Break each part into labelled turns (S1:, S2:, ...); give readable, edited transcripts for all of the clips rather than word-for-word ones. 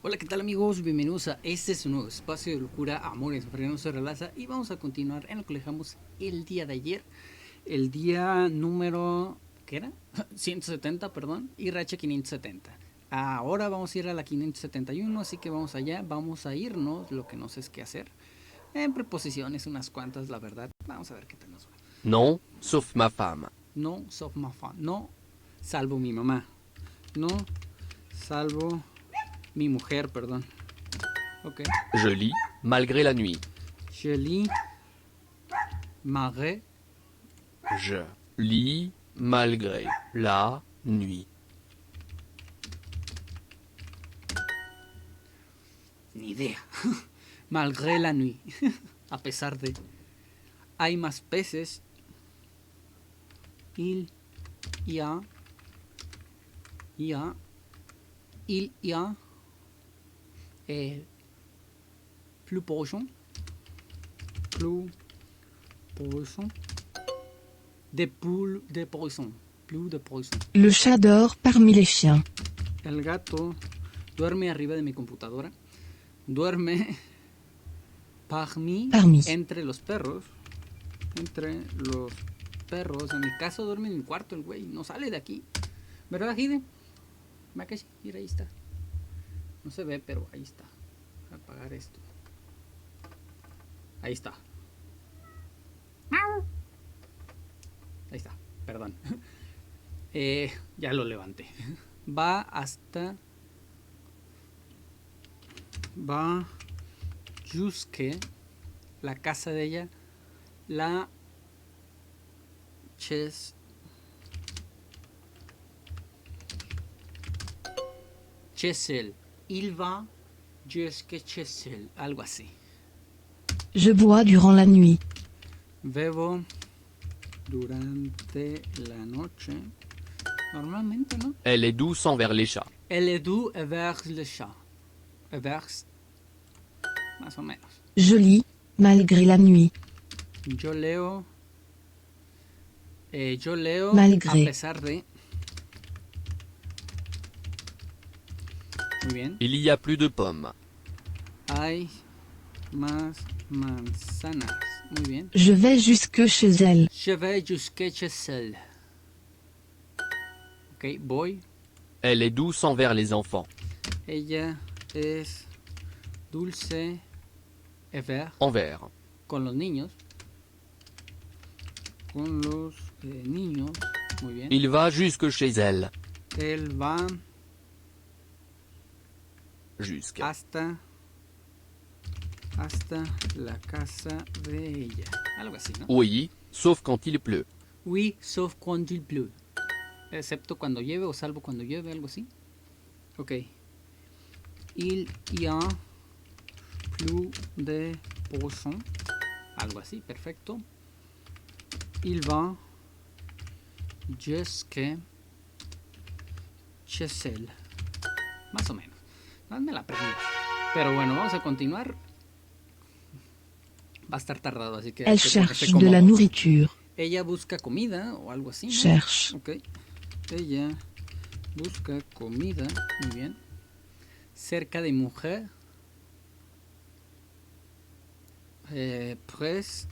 S1: Hola, ¿qué tal amigos? Bienvenidos a este su nuevo espacio de locura, amores, no se relaza y vamos a continuar en lo que dejamos el día de ayer, el día número, ¿qué era? 170, perdón, y racha 570. Ahora vamos a ir a la 571, así que vamos allá, vamos a irnos, lo que no sé es qué hacer, en preposiciones unas cuantas, la verdad, vamos a ver qué tal nos va.
S2: Non, sauf ma femme.
S1: No, sauf ma femme, no, salvo mi mamá, no, salvo mi mujer, perdón. Ok.
S2: Je lis malgré la nuit.
S1: Je lis Marais.
S2: Je lis malgré la nuit.
S1: Ni idea. Malgré la nuit. A pesar de. Hay más peces. Il y a. Y a. Il y a. Plus poisson. Plus poisson. De poules de poisson. Plus de poisson.
S3: Le chat dort parmi les chiens.
S1: El gato duerme arriba de mi computadora. Duerme parmi. Entre los perros. Entre los perros. En mi caso duerme en mi cuarto el güey. No sale de aquí. ¿Verdad, Hide? Makeshi, mira, ahí está. No se ve, pero ahí está. Voy a apagar esto. Ahí está. Ahí está, perdón. Ya lo levanté. Va hasta. Va jusque la casa de ella. La Ches. Chessel. Il va jusque Chessel. Algo así.
S3: Je bois durant la nuit.
S1: Bebo durante la noche. Normalmente, ¿no?
S2: Elle est douce envers les chats.
S1: Elle est douce envers le chat. Envers. Más o menos.
S3: Je lis malgré la nuit.
S1: Yo leo. Yo leo
S3: Malgré.
S1: a pesar de. Muy bien.
S2: Il y a plus de pommes.
S1: Hay más manzanas. Muy bien.
S3: Je vais jusque chez elle.
S1: Je vais jusqu'à Chessel. Ok, voy.
S2: Elle est douce envers les enfants.
S1: Ella es dulce
S2: Envers.
S1: con los niños. Con los niños. Muy bien.
S2: Il va jusque chez elle.
S1: Él va
S2: Jusque.
S1: hasta la casa de ella. Algo así, ¿no?
S2: Oui, sauf quand il pleut.
S1: Oui, sauf quand il pleut. Excepto cuando llueve o salvo cuando llueve, algo así. Ok. Il y a plus de poissons. Algo así, perfecto. Il va jusque chez elle. Más o menos. No me la aprendí. Pero bueno, vamos a continuar. Va a estar tardado, así que...
S3: Elle cherche de la nourriture.
S1: Ella busca comida o algo así, ¿no?
S3: Cherche.
S1: Ok. Ella busca comida. Muy bien. Cerca de mujer. Près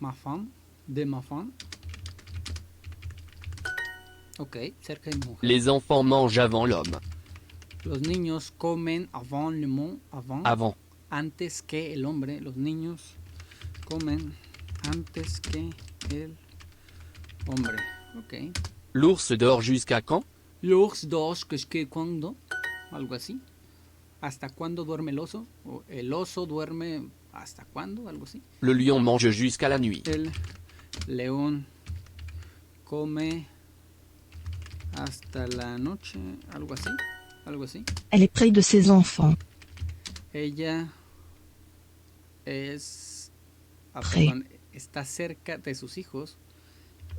S1: ma femme. De ma femme. Ok, cerca de mujer.
S2: Les enfants mangent avant l'homme.
S1: Los niños comen avant le monde.
S2: Avant.
S1: Antes que el hombre. Los niños comen antes que el hombre. Ok.
S2: L'ours dort jusqu'à quand?
S1: L'ours dort jusqu'à cuando. Algo así. ¿Hasta cuándo duerme el oso? O el oso duerme hasta cuándo, algo así.
S2: Le lion mange jusqu'à la nuit.
S1: El león come hasta la noche, algo así, algo así.
S3: Elle est près de ses enfants.
S1: Ella es
S3: Près.
S1: perdón, está cerca de sus hijos.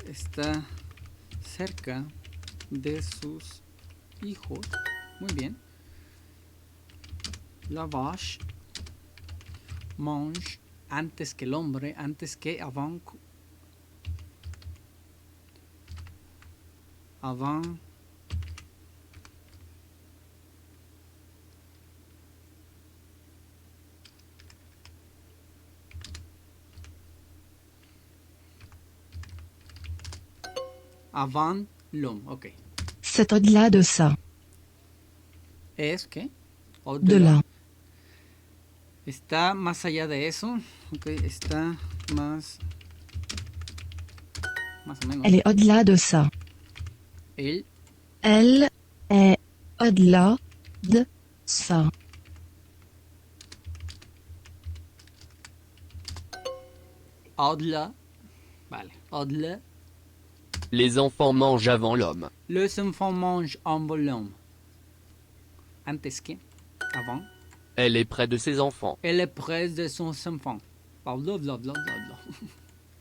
S1: Está cerca de sus hijos. Muy bien. La vache mange antes que el hombre, antes que avant Avant l'homme, ok.
S3: C'est au-delà de ça.
S1: Es que
S3: De là.
S1: está más allá de eso, ok, está más o menos.
S3: Elle est au-delà de ça.
S1: Elle
S3: Elle est au-delà de ça.
S1: au-delà, vale, au-delà.
S2: Les enfants mangent avant l'homme.
S1: Les enfants mangent avant l'homme. Antes que, avant.
S2: Elle est près de ses enfants.
S1: Elle est près de son enfant. Bla, bla, bla, bla, bla.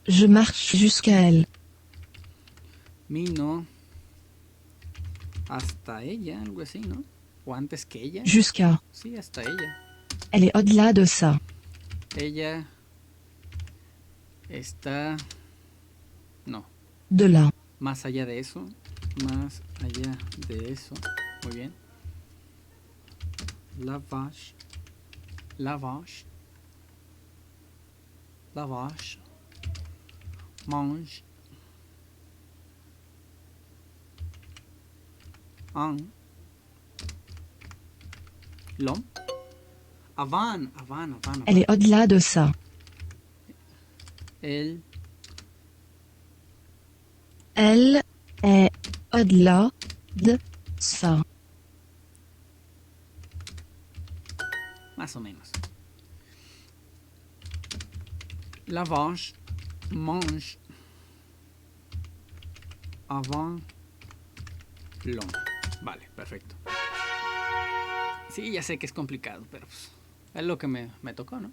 S3: Je marche jusqu'à elle.
S1: No. Hasta ella, algo así, ¿no? O antes que ella.
S3: Jusqu'à.
S1: Sí, hasta ella.
S3: Elle est au-delà de ça.
S1: Ella está... No,
S3: De là.
S1: más allá de eso. Más allá de eso. Muy bien. La vache. La vache. La vache. Mange. Un. L'homme. Avant.
S3: Elle est au-delà de ça.
S1: Elle
S3: Elle est au-delà de ça.
S1: más o menos. La vache mange avant l'homme. Vale, perfecto. Sí, ya sé que es complicado, pero pues, es lo que me tocó, ¿no?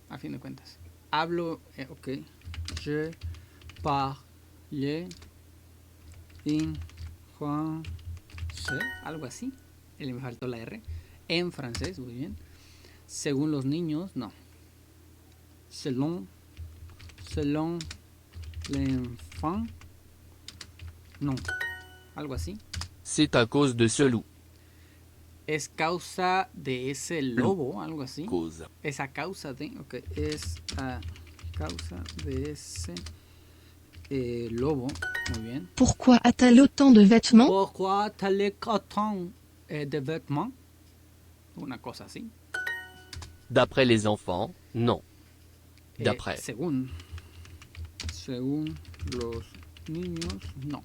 S1: A fin de cuentas. Hablo, ok. Je parle en français, algo así. Me faltó la R. En francés, muy bien. Según los niños, no. Selon l'enfant, no. Algo así.
S2: C'est à cause de ce loup.
S1: Es causa de ese lobo, algo así.
S2: Cause.
S1: Es a causa de, ok. Es a causa de ese lobo, muy bien.
S3: Pourquoi a-t-elle autant de vêtements?
S1: Pourquoi t'as autant de vêtements? Una cosa así.
S2: D'après les enfants, non. D'après.
S1: Según los niños, no.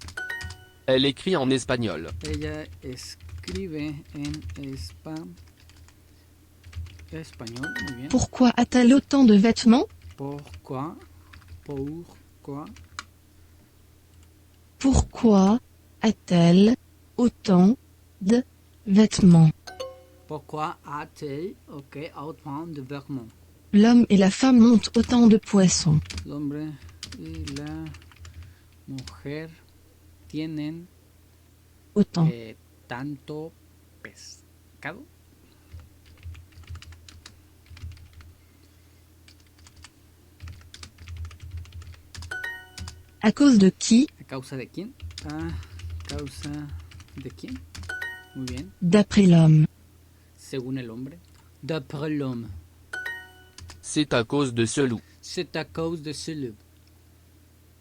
S2: Elle écrit en espagnol.
S1: Ella escribe en español, muy bien.
S3: Pourquoi a-t-elle autant de vêtements?
S1: Pourquoi
S3: Pourquoi a-t-elle autant de vêtements?
S1: Pourquoi a-t-elle, ok, autant de vêtements?
S3: L'homme et la femme montent autant de poissons.
S1: L'hombre y la mujer tienen
S3: Autant.
S1: tanto pescado.
S3: À cause de qui?
S1: ¿A causa de quién? A causa de quién. Muy bien.
S3: D'après l'homme.
S1: Según el hombre. D'après l'homme.
S2: C'est à cause de ce loup.
S1: C'est à cause de ce loup.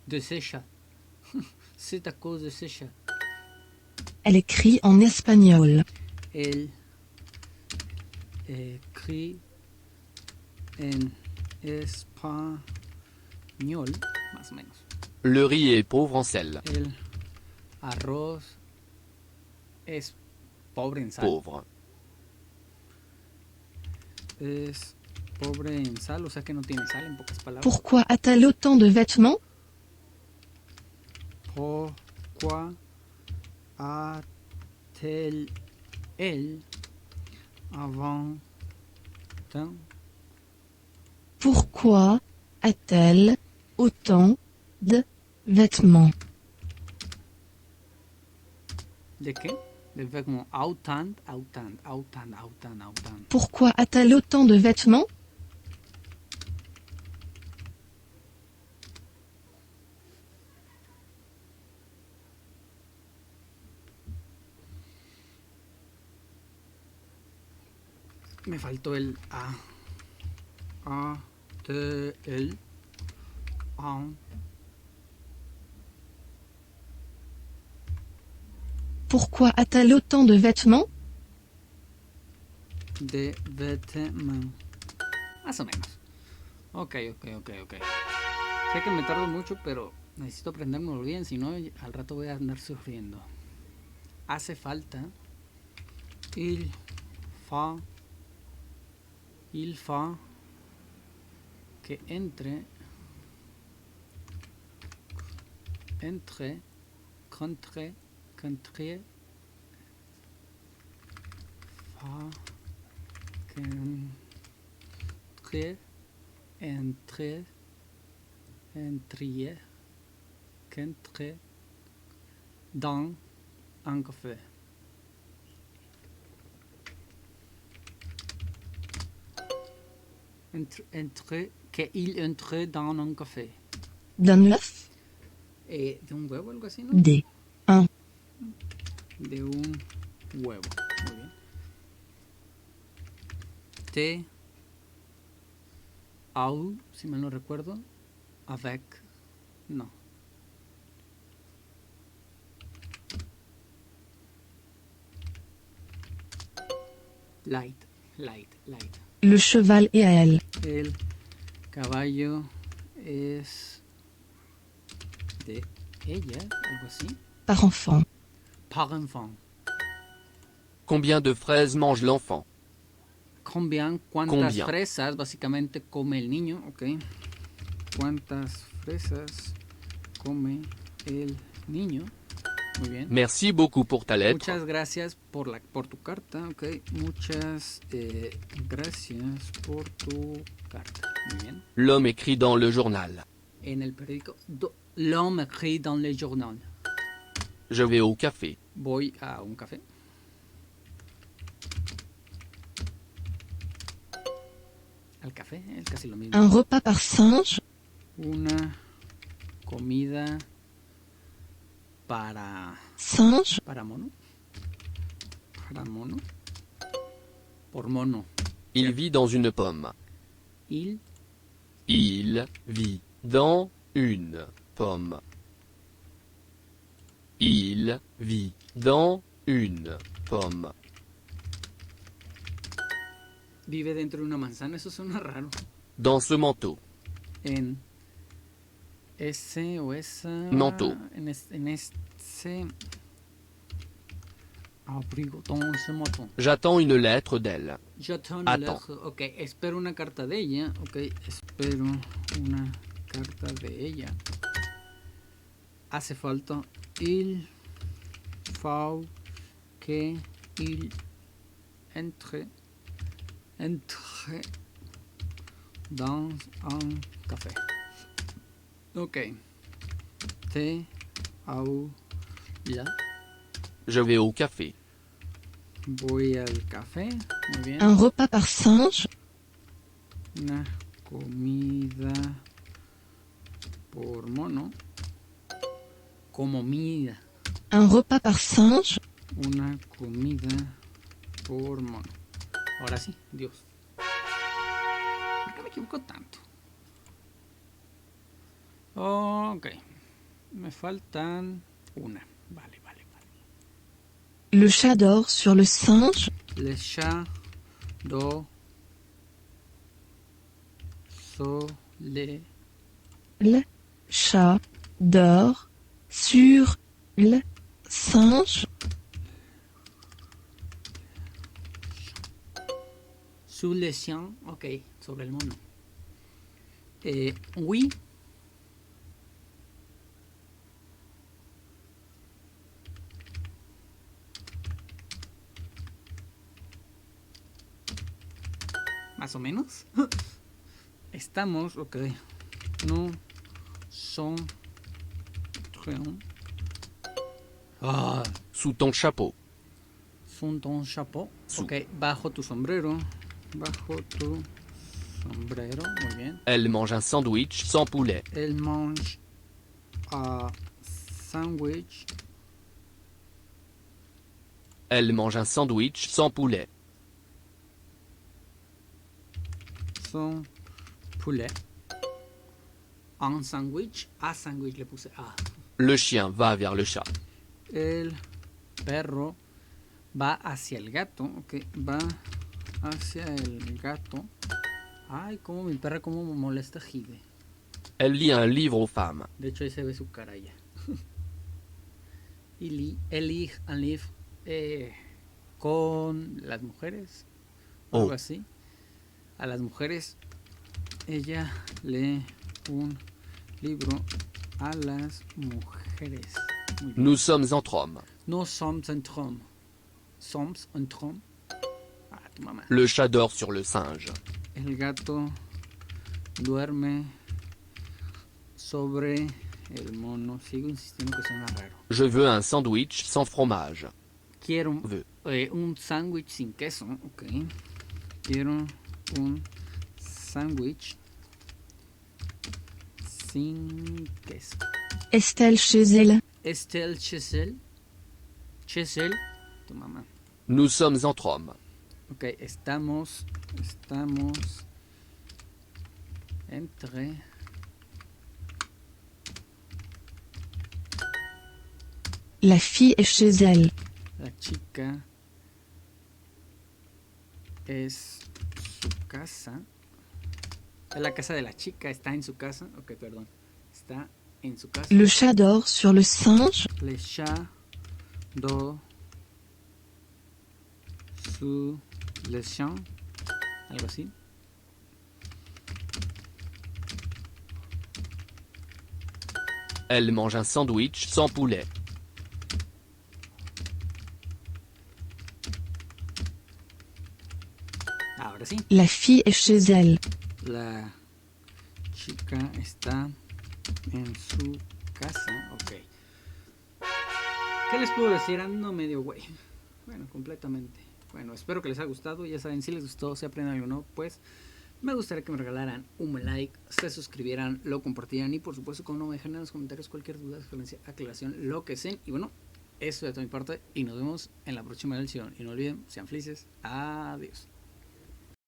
S1: De ces chats. C'est à cause de ces chats.
S3: Elle écrit en espagnol.
S1: Elle écrit en espagnol, más o menos.
S2: Le riz est pauvre en sel.
S1: El arroz es pobre en sal.
S2: Pauvre.
S1: Es pobre en sal, o sea que no tiene sal en pocas palabras.
S3: Pourquoi a-t-elle autant de vêtements?
S1: Pourquoi a-t-elle avant temps?
S3: Pourquoi a-t-elle autant de vêtements?
S1: ¿De qué? De vêtements. Autant.
S3: Pourquoi a-t-elle autant de vêtements?
S1: Me faltó el A. A, T, L, A.
S3: Pourquoi a-t-elle autant de vêtements?
S1: De vêtements. Más o menos. Ok. Sé que me tardo mucho, pero necesito aprendérmelo bien, si no, al rato voy a andar sufriendo. Hace falta. Il fa que entre, contre, fa que qu'entre dans un café. Qu'il entre dans un café.
S3: D'un œuf?
S1: De un huevo, algo así, ¿no?
S3: De
S1: un huevo. Muy bien. Te au, si mal no recuerdo, avec, no. Light.
S3: Le cheval est à elle.
S1: El caballo es de ella, algo así.
S3: Par enfant.
S1: Par enfant.
S2: Combien de fraises mange l'enfant?
S1: ¿Cuántas
S2: Combien.
S1: fresas básicamente come el niño? Ok. ¿Cuántas fresas come el niño? Muy bien.
S2: Merci beaucoup pour ta lettre.
S1: Muchas gracias por tu carta. Ok. Muchas gracias por tu carta. Muy bien.
S2: L'homme écrit dans le journal.
S1: En el periódico, l'homme écrit dans le journal.
S2: Je vais au café.
S1: Voy a un café. Al café, es casi lo mismo.
S3: Un repas par singe?
S1: Una comida para
S3: Singe?
S1: mono. Para mono. Por mono.
S2: Il vit dans une pomme.
S1: Il
S2: Il vit dans une pomme. Il vit dans une pomme.
S1: vive dentro de una manzana. Eso suena raro.
S2: Dans ce manteau.
S1: En ese o esa...
S2: Manteau.
S1: En ese abrigo. Dans ce manteau.
S2: J'attends une lettre d'elle.
S1: J'attends une
S2: Attends.
S1: lettre. Ok, espero una carta de ella. Ok, espero una carta de ella. Hace falta. Il faut que il entre dans un café. Ok. Te au ya.
S2: Je vais au café.
S1: Voy al café. Muy bien.
S3: Un repas par singe?
S1: Una comida por mono. Como mida.
S3: Un repas par singe?
S1: Una comida por mono. Ahora sí, Dios. ¿Por qué me equivoco tanto? Ok. Me faltan una. Vale.
S3: Le chat dort sur le singe?
S1: Le chat do so le
S3: Le chat dort sur le singe?
S1: sous le chien. Ok, sobre el mono. Oui. Más o menos. Estamos, ok. No son très. Ah,
S2: Sous ton chapeau.
S1: son ton chapeau.
S2: Sous.
S1: Ok, bajo tu sombrero. Bajo tu sombrero. Muy bien.
S2: Elle mange un sandwich sans poulet.
S1: Elle mange un sandwich
S2: Elle mange un sandwich sans poulet.
S1: sans poulet. Un sandwich. A sandwich le puse A.
S2: Le chien va vers le chat.
S1: El perro va hacia el gato. Ok, va hacia el gato. Ay, como mi perra, cómo me molesta Hide.
S2: Elle lit un livre aux femmes.
S1: De hecho, ahí se ve su cara ya. Elle lit un livre con las mujeres. O algo así. A las mujeres. Ella lee un libro a las mujeres.
S2: Nous sommes entre hommes.
S1: Nous sommes entre hommes. Somos entre hommes. Ah, tu mamá.
S2: Le chat dort sur le singe.
S1: El gato duerme sobre el mono. Sigo insistiendo que suena raro.
S2: Je veux un sandwich sans fromage.
S1: Quiero un sándwich sin queso. Ok. Quiero un sándwich sin queso.
S3: Estelle chez elle.
S1: Estelle Chesel. Chesel. Tu mamá.
S2: Nous sommes entre hommes.
S1: Ok, estamos entre
S3: La fille est chez elle.
S1: la chica es su casa. Es la casa de la chica, está en su casa. Ok, perdón. Está en su casa.
S3: Le chat dort sur le singe.
S1: Le chat dort sur le champ. Algo así.
S2: Elle mange un sandwich sans poulet.
S1: Ahora sí.
S3: La fille est chez elle.
S1: La chica está en su casa. Ok. ¿Qué les puedo decir? Ando medio güey. Bueno, completamente. Bueno, espero que les haya gustado. Ya saben, si les gustó, si aprenden algo nuevo, pues me gustaría que me regalaran un like, se suscribieran, lo compartieran y por supuesto que no me dejen en los comentarios cualquier duda, sugerencia, aclaración, lo que sea. Y bueno, eso es de toda mi parte y nos vemos en la próxima lección. Y no olviden, sean felices. Adiós.